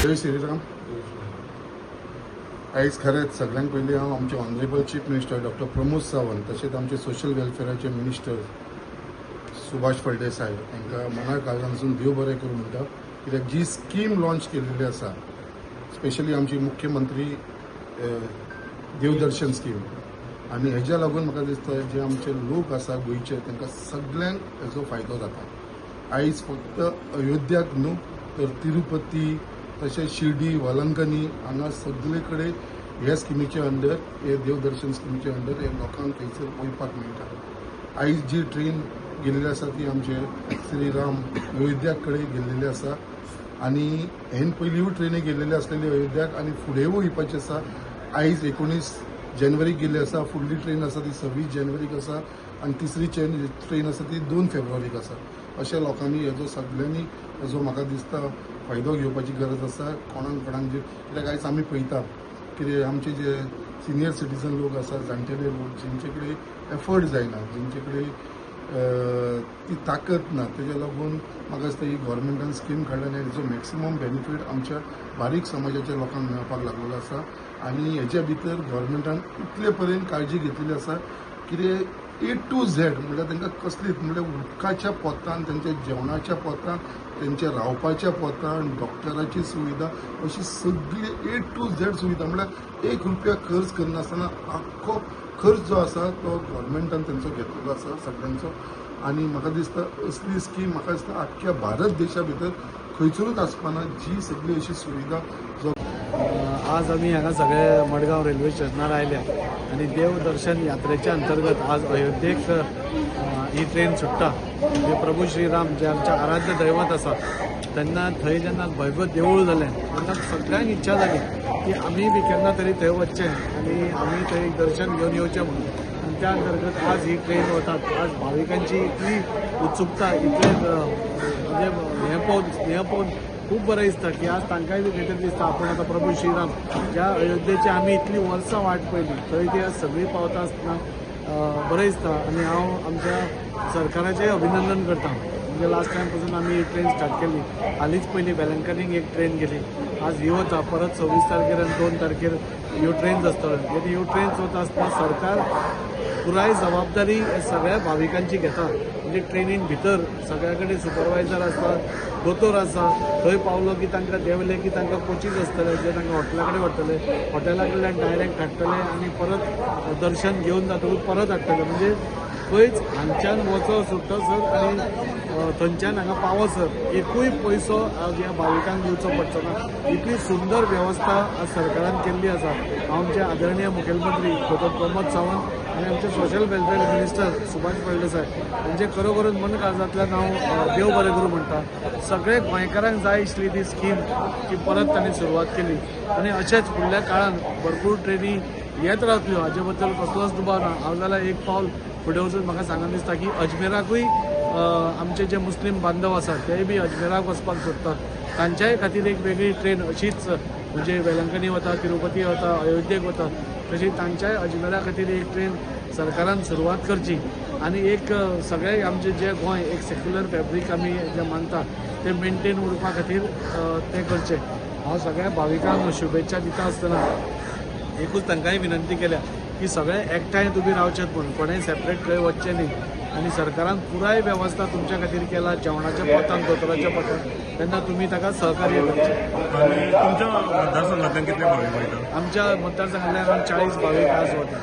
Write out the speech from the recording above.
जय श्रीराम. आयज खरेंच सगळ्यांत पयलीं हांव आमचे honourable chief minister doctor Pramod Sawant तशेंच आमचे सोशल वेलफेअराचे मिनिस्टर सुभाष फळदेसाय तांकां मना काळजानसून देव बरें करूं म्हणटा. कित्याक जी स्कीम लॉन्च केल्ली आसा स्पेशली आमची मुख्यमंत्री देवदर्शन स्कीम आनी हेज्या लागून म्हाका दिसता जे आमचे लोक आसा गोंयचे तांकां सगळ्यांक हेजो फायदो जाता. आयज फक्त अयोध्याक न्हू तर तिरुपती तशेंच शिर्डी वलंकनी हांगा सगळे कडेन ह्या स्किमीच्या अंडर हे देवदर्शन स्किमीच्या अंडर हे लोकांक थंयसर वयपाक मेळटा. आयज जी ट्रेन गेल्ली आसा ती आमचे श्रीराम अयोध्याक कडेन गेल्लेली आसा आनी हेन पयलींय ट्रेनी गेल्लेली आसलेली अयोध्याक आनी फुडेंय वयपाची आसा. आयज 19 जानेवारीक गेल्ली आसा. फुडली ट्रेन आसा ती 26 जानेवारीक आसा आनी तिसरी ट्रेन आसा ती 2 फेब्रुवारीक आसा. अशा लोकांनी हेजो सगळ्यांनी हेजो म्हाका दिसता फायदो घेवपाची गरज आसा. कोणाक जे कित्याक आयज आमी पळयता कितें आमचे जे सिनियर सिटीजन लोक आसा जाणटेले लोक जेंचे कडेन एफर्ट जायना जेंचे कडेन ती ताकद ना तेज्या लागून म्हाका दिसता ही गव्हर्मेंटान स्कीम काडल्या आनी हेजो मॅक्सिमम बेनिफीट आमच्या बारीक समाजाच्या लोकांक मेळपाक लागलेलो आसा. आनी हेच्या भितर गव्हर्मेंटान इतले पर्यंत काळजी घेतलेली आसा कितें A to Z म्हणल्यार तांकां कसलीच म्हणल्यार उदकाच्या पोतान तेंच्या जेवणाच्या पोतान तेंच्या रावपाच्या पोतान डॉक्टराची सुविधा अशी सगळी A to Z सुविधा म्हणल्यार 1 रुपया खर्च करनासतना आख्खो खर्च जो आसा तो गव्हर्मेंटान तेंचो घेतलेलो आसा सगळ्यांचो. आनी म्हाका दिसता असली स्कीम म्हाका दिसता आख्ख्या भारत देशा भितर खंयसरूच आसपाना जी सगळी अशी सुविधा जो आज आम्ही हांगा सगळे मडगांव रेल्वे स्टेशनार आयल्या आणि देवदर्शन यात्रेच्या अंतर्गत आज अयोध्येक ही ट्रेन सुट्टा. जे प्रभू श्रीराम जे आमचे आराध्य दैवत आसा तेन्ना थंय जेन्ना भव्य देवूळ जालें तेन्ना सगळ्यांक इच्छा जाली की आमी बी केन्ना तरी थंय वचचें आनी आमी थंय दर्शन घेवन येवचें म्हणून. आणि त्या अंतर्गत आज ही ट्रेन वतात. आज भाविकांची इतली उत्सुकता इतले म्हणजे हें पळोवन खूप बरं दिसतं की आज तांकांय बी खंय तरी दिसता आपण आता प्रभू श्रीराम ज्या अयोध्येची आम्ही इतली वर्सां वाट पयली थंय ती आज सगळी पावता आसतना बरें दिसता. आनी हांव आमच्या सरकाराचेंय अभिनंदन करता. म्हणजे लास्ट टायम पासून आमी ही ट्रेन स्टार्ट केली. हालींच पयलीं वेलंकनीक एक ट्रेन गेली. आज ही वता परत 26 तारखेर आनी 2 तारखेर ह्यो ट्रेन्स आसतल्यो. म्हणजे ह्यो ट्रेन्स वता आसतना सरकार पुराय जबाबदारी सगळ्या भाविकांची घेता. म्हणजे ट्रेनीन भितर सगळ्या कडेन सुपरवायझर आसतात दोतोर आसा. थंय पावलो की तांकां देंवले की तांकां कोचीस आसतले जे तांकां हॉटेला कडेन व्हरतले. हॉटेला कडल्यान डायरेक्ट हाडटले आनी परत दर्शन घेवन जातकूच परत हाडटले. म्हणजे खंयच हांगच्यान वचो सुट्टसर आनी थंयच्यान हांगा पावसर एकूय पयसो ह्या भाविकांक दिवचो पडचो ना. इतली सुंदर वेवस्था आज सरकारान केल्ली आसा. आमचे आदरणीय मुखेलमंत्री डॉ प्रमोद सावंत आनी आमचे social welfare minister Subhash Phaldesai हांचे खरोखरच मन काळजांतल्यान हांव देव बरें करूं म्हणटा. सगळे गोंयकारांक जाय आशिल्ली ती स्कीम की परत तांणी सुरवात केली आनी अशेंच फुडल्या काळान भरपूर ट्रेनी येत रावतल्यो हाचे बद्दल कसलोच दुबाव ना. हांव जाल्यार एक पावल फुडें वचून म्हाका सांगन दिसता की अजमेराकूय आमचे जे मुस्लीम बांधव आसात ते बी अजमेराक वचपाक सोदतात. तांच्याय खातीर एक वेगळी ट्रेन अशीच म्हणजे वेलंकनी वता तिरुपती वता अयोध्येक वता तशी तांच्याय अजमेरा खातीर एक ट्रेन सरकारान सुरवात करची. आनी एक सगळे आमचे जे गोंय एक सेक्युलर फॅब्रीक आमी जे मानता ते मेनटेन उरपा खातीर ते करचे. हांव सगळ्या भाविकांक शुभेच्छा दिता आसतना एकूच तांकांय विनंती केल्या की सगळे एकठांय तुमी रावचेत म्हणून कोणेंय सेपरेट खंय वचचें न्ही. आनी सरकारान पुराय वेवस्था तुमच्या खातीर केला जेवणाच्या पोतान दोतोराच्या पोतान तेन्ना तुमी ताका सहकार्य करचें. तुमच्या मतदारसंघांतल्यान कितले भावीक वयता? आमच्या मतदारसंघांतल्यान 40 भावीक आज वता.